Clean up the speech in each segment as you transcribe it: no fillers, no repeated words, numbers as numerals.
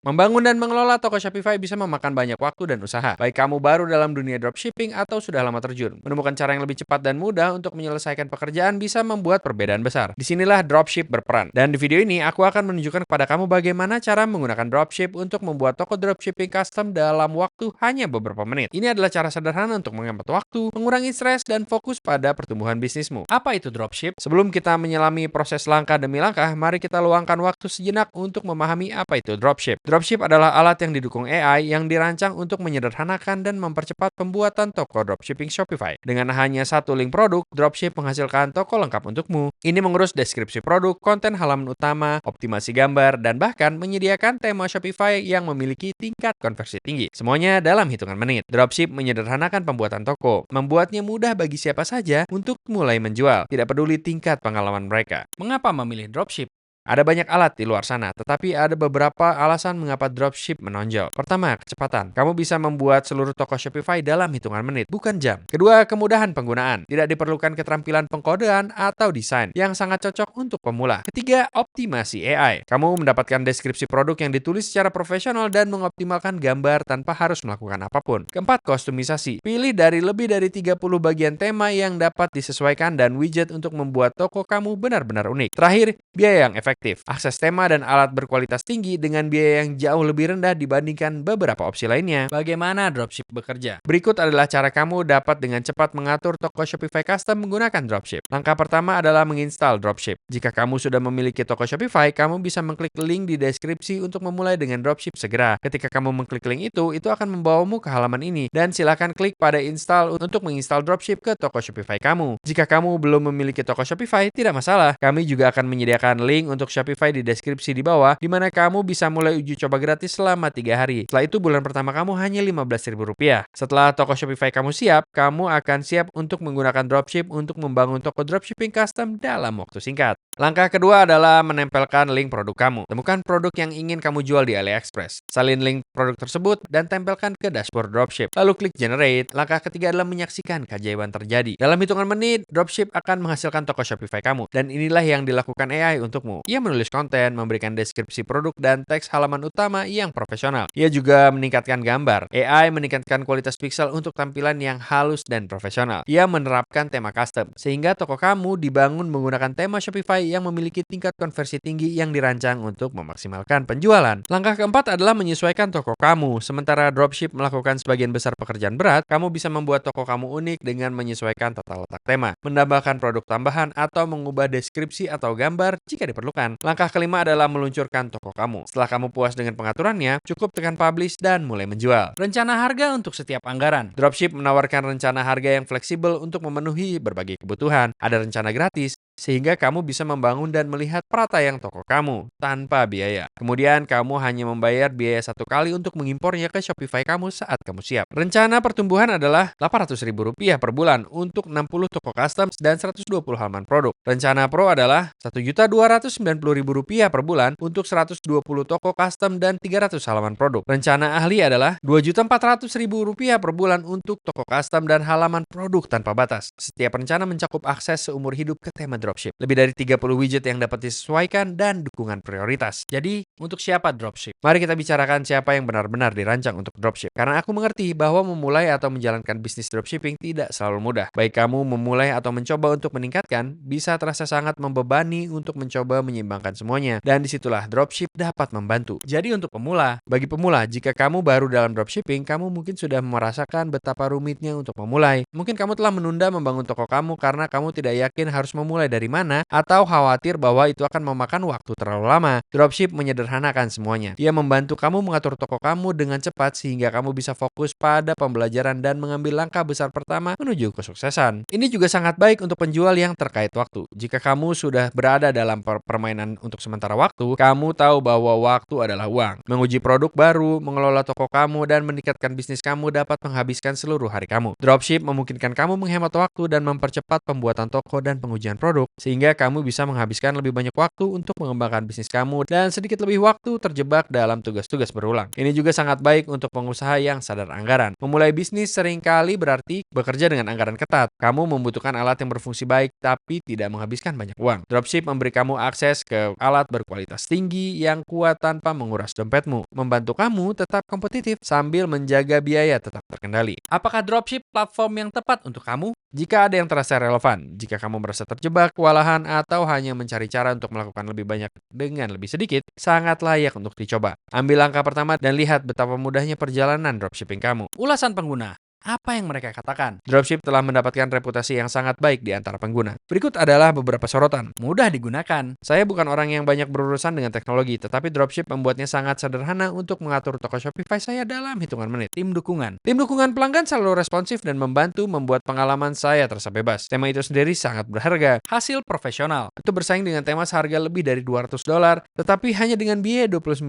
Membangun dan mengelola toko Shopify bisa memakan banyak waktu dan usaha, baik kamu baru dalam dunia dropshipping atau sudah lama terjun. Menemukan cara yang lebih cepat dan mudah untuk menyelesaikan pekerjaan bisa membuat perbedaan besar. Disinilah dropship berperan. Dan di video ini, aku akan menunjukkan kepada kamu bagaimana cara menggunakan dropship untuk membuat toko dropshipping custom dalam waktu hanya beberapa menit. Ini adalah cara sederhana untuk menghemat waktu, mengurangi stres, dan fokus pada pertumbuhan bisnismu. Apa itu dropship? Sebelum kita menyelami proses langkah demi langkah, mari kita luangkan waktu sejenak untuk memahami apa itu dropship. Dropship adalah alat yang didukung AI yang dirancang untuk menyederhanakan dan mempercepat pembuatan toko dropshipping Shopify. Dengan hanya satu link produk, dropship menghasilkan toko lengkap untukmu. Ini mengurus deskripsi produk, konten halaman utama, optimasi gambar, dan bahkan menyediakan tema Shopify yang memiliki tingkat konversi tinggi. Semuanya dalam hitungan menit. Dropship menyederhanakan pembuatan toko, membuatnya mudah bagi siapa saja untuk mulai menjual, tidak peduli tingkat pengalaman mereka. Mengapa memilih dropship? Ada banyak alat di luar sana, tetapi ada beberapa alasan mengapa dropship menonjol. Pertama, kecepatan. Kamu bisa membuat seluruh toko Shopify dalam hitungan menit, bukan jam. Kedua, kemudahan penggunaan. Tidak diperlukan keterampilan pengkodean atau desain yang sangat cocok untuk pemula. Ketiga, optimasi AI. Kamu mendapatkan deskripsi produk yang ditulis secara profesional dan mengoptimalkan gambar tanpa harus melakukan apapun. Keempat, kostumisasi. Pilih dari lebih dari 30 bagian tema yang dapat disesuaikan dan widget untuk membuat toko kamu benar-benar unik. Terakhir, biaya yang efektif. Akses tema dan alat berkualitas tinggi dengan biaya yang jauh lebih rendah dibandingkan beberapa opsi lainnya. Bagaimana dropship bekerja? Berikut adalah cara kamu dapat dengan cepat mengatur toko Shopify custom menggunakan dropship. Langkah pertama adalah menginstal dropship. Jika kamu sudah memiliki toko Shopify, kamu bisa mengklik link di deskripsi untuk memulai dengan dropship segera. Ketika kamu mengklik link itu akan membawamu ke halaman ini dan silakan klik pada install untuk menginstal dropship ke toko Shopify kamu. Jika kamu belum memiliki toko Shopify, tidak masalah. Kami juga akan menyediakan link untuk Shopify di deskripsi di bawah, di mana kamu bisa mulai uji coba gratis selama 3 hari. Setelah itu bulan pertama kamu hanya Rp15.000. Setelah toko Shopify kamu siap, kamu akan siap untuk menggunakan dropship untuk membangun toko dropshipping custom dalam waktu singkat. Langkah kedua adalah menempelkan link produk kamu. Temukan produk yang ingin kamu jual di AliExpress. Salin link produk tersebut dan tempelkan ke dashboard dropship. Lalu klik generate. Langkah ketiga adalah menyaksikan keajaiban terjadi. Dalam hitungan menit, dropship akan menghasilkan toko Shopify kamu. Dan inilah yang dilakukan AI untukmu. Ia menulis konten, memberikan deskripsi produk dan teks halaman utama yang profesional. Ia juga meningkatkan gambar. AI meningkatkan kualitas pixel untuk tampilan yang halus dan profesional. Ia menerapkan tema custom, sehingga toko kamu dibangun menggunakan tema Shopify yang memiliki tingkat konversi tinggi yang dirancang untuk memaksimalkan penjualan. Langkah keempat adalah menyesuaikan toko kamu. Sementara dropship melakukan sebagian besar pekerjaan berat, kamu bisa membuat toko kamu unik dengan menyesuaikan tata letak tema, menambahkan produk tambahan, atau mengubah deskripsi atau gambar jika diperlukan. Langkah kelima adalah meluncurkan toko kamu. Setelah kamu puas dengan pengaturannya, cukup tekan publish dan mulai menjual. Rencana harga untuk setiap anggaran. Dropship menawarkan rencana harga yang fleksibel untuk memenuhi berbagai kebutuhan. Ada rencana gratis, sehingga kamu bisa membangun dan melihat perataian toko kamu tanpa biaya. Kemudian kamu hanya membayar biaya satu kali untuk mengimpornya ke Shopify kamu saat kamu siap. Rencana pertumbuhan adalah Rp800.000 per bulan untuk 60 toko custom dan 120 halaman produk. Rencana Pro adalah Rp1.290.000 per bulan untuk 120 toko custom dan 300 halaman produk. Rencana ahli adalah Rp2.400.000 per bulan untuk toko custom dan halaman produk tanpa batas. Setiap rencana mencakup akses seumur hidup ke tema dropship. Lebih dari 30 widget yang dapat disesuaikan dan dukungan prioritas. Jadi, untuk siapa dropship? Mari kita bicarakan siapa yang benar-benar dirancang untuk dropship. Karena aku mengerti bahwa memulai atau menjalankan bisnis dropshipping tidak selalu mudah. Baik kamu memulai atau mencoba untuk meningkatkan, bisa terasa sangat membebani untuk mencoba menyeimbangkan semuanya. Dan disitulah dropship dapat membantu. Jadi untuk bagi pemula, jika kamu baru dalam dropshipping, kamu mungkin sudah merasakan betapa rumitnya untuk memulai. Mungkin kamu telah menunda membangun toko kamu karena kamu tidak yakin harus memulai dari mana, atau khawatir bahwa itu akan memakan waktu terlalu lama. Dropship menyederhanakan semuanya. Ia membantu kamu mengatur toko kamu dengan cepat sehingga kamu bisa fokus pada pembelajaran dan mengambil langkah besar pertama menuju kesuksesan. Ini juga sangat baik untuk penjual yang terkait waktu. Jika kamu sudah berada dalam permainan untuk sementara waktu, kamu tahu bahwa waktu adalah uang. Menguji produk baru, mengelola toko kamu, dan meningkatkan bisnis kamu dapat menghabiskan seluruh hari kamu. Dropship memungkinkan kamu menghemat waktu dan mempercepat pembuatan toko dan pengujian produk, sehingga kamu bisa menghabiskan lebih banyak waktu untuk mengembangkan bisnis kamu dan sedikit lebih lebih waktu terjebak dalam tugas-tugas berulang. Ini juga sangat baik untuk pengusaha yang sadar anggaran. Memulai bisnis seringkali berarti bekerja dengan anggaran ketat. Kamu membutuhkan alat yang berfungsi baik tapi tidak menghabiskan banyak uang. Dropship memberi kamu akses ke alat berkualitas tinggi yang kuat tanpa menguras dompetmu, membantu kamu tetap kompetitif sambil menjaga biaya tetap terkendali. Apakah dropship platform yang tepat untuk kamu? Jika ada yang terasa relevan, jika kamu merasa terjebak, kewalahan, atau hanya mencari cara untuk melakukan lebih banyak dengan lebih sedikit, sangat layak untuk dicoba. Ambil langkah pertama dan lihat betapa mudahnya perjalanan dropshipping kamu. Ulasan pengguna. Apa yang mereka katakan? Dropship telah mendapatkan reputasi yang sangat baik di antara pengguna. Berikut adalah beberapa sorotan. Mudah digunakan. Saya bukan orang yang banyak berurusan dengan teknologi, tetapi dropship membuatnya sangat sederhana untuk mengatur toko Shopify saya dalam hitungan menit. Tim dukungan. Tim dukungan pelanggan selalu responsif dan membantu membuat pengalaman saya terasa bebas. Tema itu sendiri sangat berharga. Hasil profesional. Itu bersaing dengan tema seharga lebih dari $200, tetapi hanya dengan biaya $29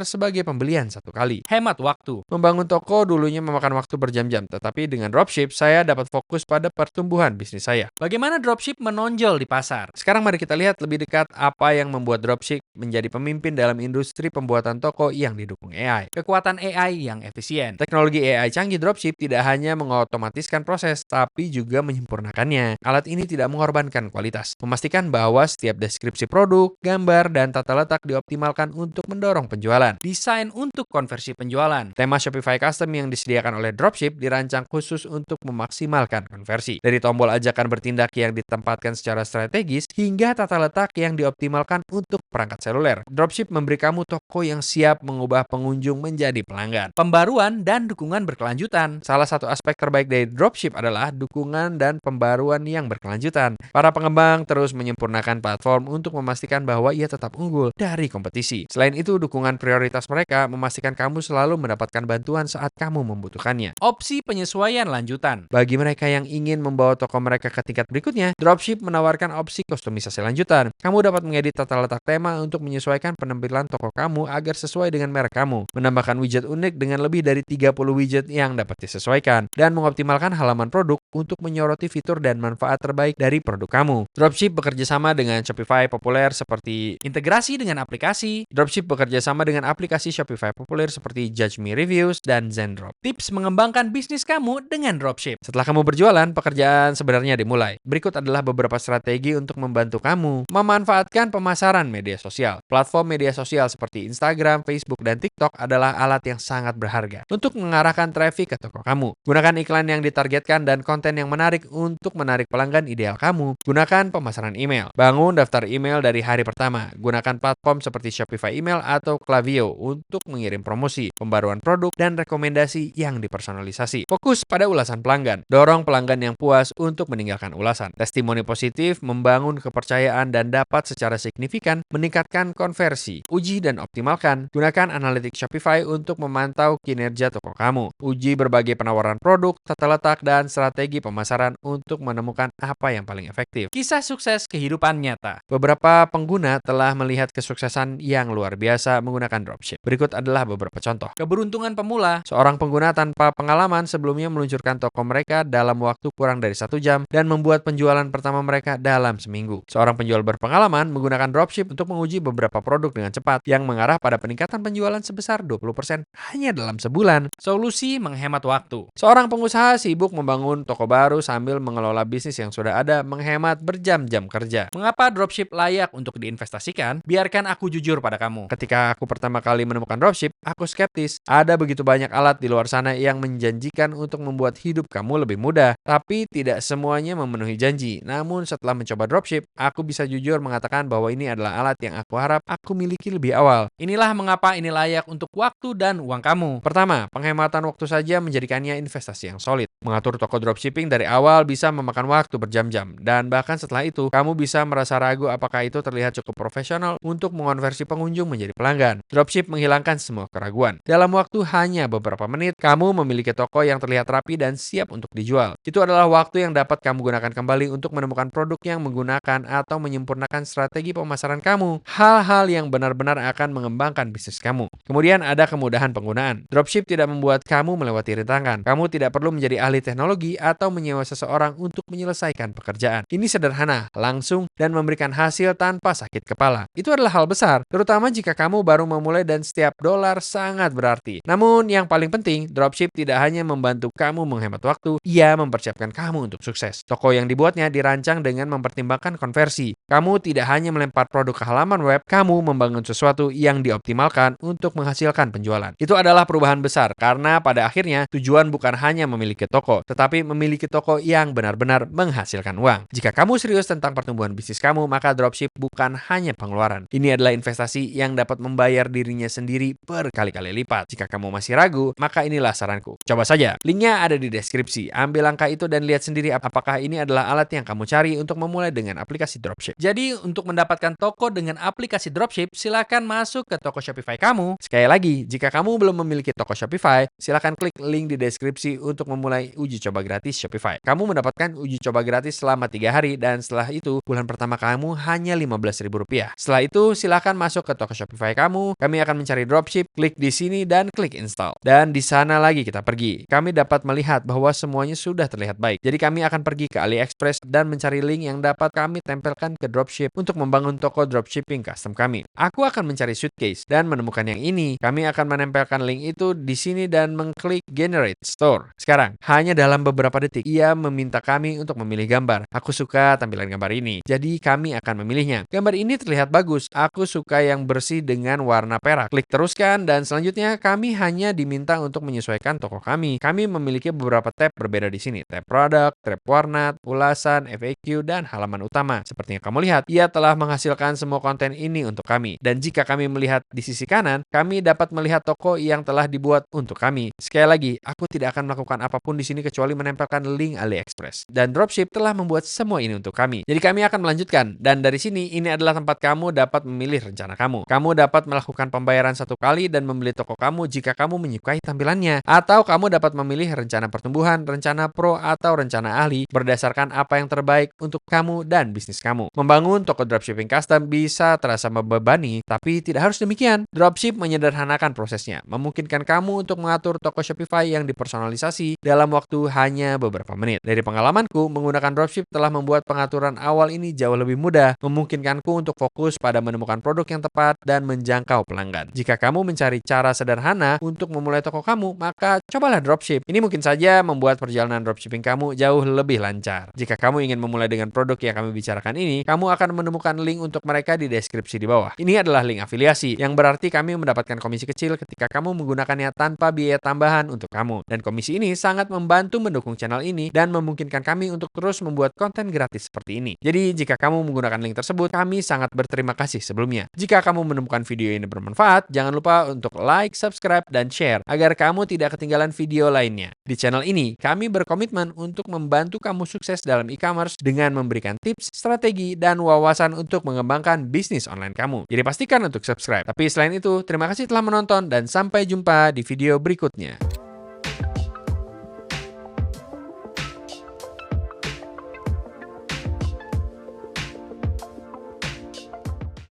sebagai pembelian satu kali. Hemat waktu. Membangun toko dulunya memakan waktu berjam-jam, tapi dengan dropship, saya dapat fokus pada pertumbuhan bisnis saya. Bagaimana dropship menonjol di pasar? Sekarang mari kita lihat lebih dekat apa yang membuat dropship menjadi pemimpin dalam industri pembuatan toko yang didukung AI. Kekuatan AI yang efisien. Teknologi AI canggih dropship tidak hanya mengotomatiskan proses, tapi juga menyempurnakannya. Alat ini tidak mengorbankan kualitas, memastikan bahwa setiap deskripsi produk, gambar, dan tata letak dioptimalkan untuk mendorong penjualan. Desain untuk konversi penjualan. Tema Shopify Custom yang disediakan oleh dropship dirancang khusus untuk memaksimalkan konversi. Dari tombol ajakan bertindak yang ditempatkan secara strategis hingga tata letak yang dioptimalkan untuk perangkat seluler. Dropship memberi kamu toko yang siap mengubah pengunjung menjadi pelanggan. Pembaruan dan dukungan berkelanjutan. Salah satu aspek terbaik dari dropship adalah dukungan dan pembaruan yang berkelanjutan. Para pengembang terus menyempurnakan platform untuk memastikan bahwa ia tetap unggul dari kompetisi. Selain itu, dukungan prioritas mereka memastikan kamu selalu mendapatkan bantuan saat kamu membutuhkannya. Opsi penyesuaian lanjutan. Bagi mereka yang ingin membawa toko mereka ke tingkat berikutnya, dropship menawarkan opsi kustomisasi lanjutan. Kamu dapat mengedit tata letak tema untuk menyesuaikan penampilan toko kamu agar sesuai dengan merek kamu, menambahkan widget unik dengan lebih dari 30 widget yang dapat disesuaikan, dan mengoptimalkan halaman produk untuk menyoroti fitur dan manfaat terbaik dari produk kamu. Dropship bekerja sama dengan Shopify populer seperti integrasi dengan aplikasi. Dropship bekerja sama dengan aplikasi Shopify populer seperti Judge Me Reviews dan Zendrop. Tips mengembangkan bisnis kamu dengan dropship. Setelah kamu berjualan, pekerjaan sebenarnya dimulai. Berikut adalah beberapa strategi untuk membantu kamu memanfaatkan pemasaran media sosial. Platform media sosial seperti Instagram, Facebook, dan TikTok adalah alat yang sangat berharga untuk mengarahkan traffic ke toko kamu. Gunakan iklan yang ditargetkan dan konten yang menarik untuk menarik pelanggan ideal kamu. Gunakan pemasaran email. Bangun daftar email dari hari pertama. Gunakan platform seperti Shopify Email atau Klaviyo untuk mengirim promosi, pembaruan produk, dan rekomendasi yang dipersonalisasi. Fokus pada ulasan pelanggan. Dorong pelanggan yang puas untuk meninggalkan ulasan. Testimoni positif membangun kepercayaan dan dapat secara signifikan meningkatkan konversi. Uji dan optimalkan. Gunakan analitik Shopify untuk memantau kinerja toko kamu. Uji berbagai penawaran produk, tata letak, dan strategi pemasaran untuk menemukan apa yang paling efektif. Kisah sukses kehidupan nyata. Beberapa pengguna telah melihat kesuksesan yang luar biasa menggunakan dropship. Berikut adalah beberapa contoh. Keberuntungan pemula. Seorang pengguna tanpa pengalaman sebelumnya meluncurkan toko mereka dalam waktu kurang dari 1 jam dan membuat penjualan pertama mereka dalam seminggu. Seorang penjual berpengalaman menggunakan dropship untuk menguji beberapa produk dengan cepat yang mengarah pada peningkatan penjualan sebesar 20% hanya dalam sebulan. Solusi menghemat waktu. Seorang pengusaha sibuk membangun toko baru sambil mengelola bisnis yang sudah ada, menghemat berjam-jam kerja. Mengapa dropship layak untuk diinvestasikan? Biarkan aku jujur pada kamu. Ketika aku pertama kali menemukan dropship, aku skeptis. Ada begitu banyak alat di luar sana yang menjanjikan untuk membuat hidup kamu lebih mudah, tapi tidak semuanya memenuhi janji. Namun setelah mencoba dropship, aku bisa jujur mengatakan bahwa ini adalah alat yang aku harap aku miliki lebih awal. Inilah mengapa ini layak untuk waktu dan uang kamu. Pertama, penghematan waktu saja menjadikannya investasi yang solid. Mengatur toko dropshipping dari awal bisa memakan waktu berjam-jam, dan bahkan setelah itu, kamu bisa merasa ragu apakah itu terlihat cukup profesional untuk mengonversi pengunjung menjadi pelanggan. Dropship menghilangkan semua keraguan. Dalam waktu hanya beberapa menit, kamu memiliki toko yang terlihat rapi dan siap untuk dijual. Itu adalah waktu yang dapat kamu gunakan kembali untuk menemukan produk yang menggunakan atau menyempurnakan strategi pemasaran kamu. Hal-hal yang benar-benar akan mengembangkan bisnis kamu. Kemudian ada kemudahan penggunaan. Dropship tidak membuat kamu melewati rintangan. Kamu tidak perlu menjadi ahli teknologi atau menyewa seseorang untuk menyelesaikan pekerjaan. Ini sederhana, langsung, dan memberikan hasil tanpa sakit kepala. Itu adalah hal besar, terutama jika kamu baru memulai dan setiap dolar sangat berarti. Namun yang paling penting, dropship tidak hanya membantu kamu menghemat waktu, ia mempersiapkan kamu untuk sukses. Toko yang dibuatnya dirancang dengan mempertimbangkan konversi. Kamu tidak hanya melempar produk ke halaman web, kamu membangun sesuatu yang dioptimalkan untuk menghasilkan penjualan. Itu adalah perubahan besar, karena pada akhirnya tujuan bukan hanya memiliki toko, tetapi memiliki toko yang benar-benar menghasilkan uang. Jika kamu serius tentang pertumbuhan bisnis kamu, maka dropship bukan hanya pengeluaran. Ini adalah investasi yang dapat membayar dirinya sendiri berkali-kali lipat. Jika kamu masih ragu, maka inilah saranku. Coba saja, linknya ada di deskripsi. Ambil langkah itu dan lihat sendiri apakah ini adalah alat yang kamu cari untuk memulai dengan aplikasi dropship. Jadi, untuk mendapatkan toko dengan aplikasi dropship, silakan masuk ke toko Shopify kamu. Sekali lagi, jika kamu belum memiliki toko Shopify, silakan klik link di deskripsi untuk memulai uji coba gratis Shopify. Kamu mendapatkan uji coba gratis selama 3 hari dan setelah itu, bulan pertama kamu hanya Rp15.000. Setelah itu, silakan masuk ke toko Shopify kamu. Kami akan mencari dropship, klik di sini dan klik install. Dan di sana lagi kita pergi. Kami dapat melihat bahwa semuanya sudah terlihat baik. Jadi kami akan pergi ke AliExpress dan mencari link yang dapat kami tempelkan ke dropship untuk membangun toko dropshipping custom kami. Aku akan mencari suitcase dan menemukan yang ini. Kami akan menempelkan link itu di sini dan mengklik generate store. Sekarang, hanya dalam beberapa detik, ia meminta kami untuk memilih gambar. Aku suka tampilan gambar ini. Jadi kami akan memilihnya. Gambar ini terlihat bagus. Aku suka yang bersih dengan warna perak. Klik teruskan dan selanjutnya kami hanya diminta untuk menyesuaikan toko kami. Kami memiliki beberapa tab berbeda di sini. Tab produk, tab warna, ulasan, FAQ, dan halaman utama. Seperti yang kamu lihat, ia telah menghasilkan semua konten ini untuk kami. Dan jika kami melihat di sisi kanan, kami dapat melihat toko yang telah dibuat untuk kami. Sekali lagi, aku tidak akan melakukan apapun di sini kecuali menempelkan link AliExpress. Dan dropship telah membuat semua ini untuk kami. Jadi kami akan melanjutkan. Dan dari sini, ini adalah tempat kamu dapat memilih rencana kamu. Kamu dapat melakukan pembayaran satu kali dan membeli toko kamu jika kamu menyukai tampilannya. Atau kamu dapat memilih rencana pertumbuhan, rencana pro, atau rencana ahli berdasarkan apa yang terbaik untuk kamu dan bisnis kamu. Membangun toko dropshipping custom bisa terasa membebani, tapi tidak harus demikian. Dropship menyederhanakan prosesnya, memungkinkan kamu untuk mengatur toko Shopify yang dipersonalisasi dalam waktu hanya beberapa menit. Dari pengalamanku, menggunakan dropship telah membuat pengaturan awal ini jauh lebih mudah, memungkinkanku untuk fokus pada menemukan produk yang tepat dan menjangkau pelanggan. Jika kamu mencari cara sederhana untuk memulai toko kamu, maka cobalah dropship. Ini mungkin saja membuat perjalanan dropshipping kamu jauh lebih lancar. Jika kamu ingin memulai dengan produk yang kami bicarakan ini, kamu akan menemukan link untuk mereka di deskripsi di bawah. Ini adalah link afiliasi, yang berarti kami mendapatkan komisi kecil ketika kamu menggunakannya tanpa biaya tambahan untuk kamu. Dan komisi ini sangat membantu mendukung channel ini dan memungkinkan kami untuk terus membuat konten gratis seperti ini. Jadi, jika kamu menggunakan link tersebut, kami sangat berterima kasih sebelumnya. Jika kamu menemukan video ini bermanfaat, jangan lupa untuk like, subscribe, dan share agar kamu tidak ketinggalan video lainnya. Di channel ini, kami berkomitmen untuk membantu kamu sukses dalam e-commerce dengan memberikan tips, strategi, dan wawasan untuk mengembangkan bisnis online kamu. Jadi pastikan untuk subscribe. Tapi selain itu, terima kasih telah menonton dan sampai jumpa di video berikutnya.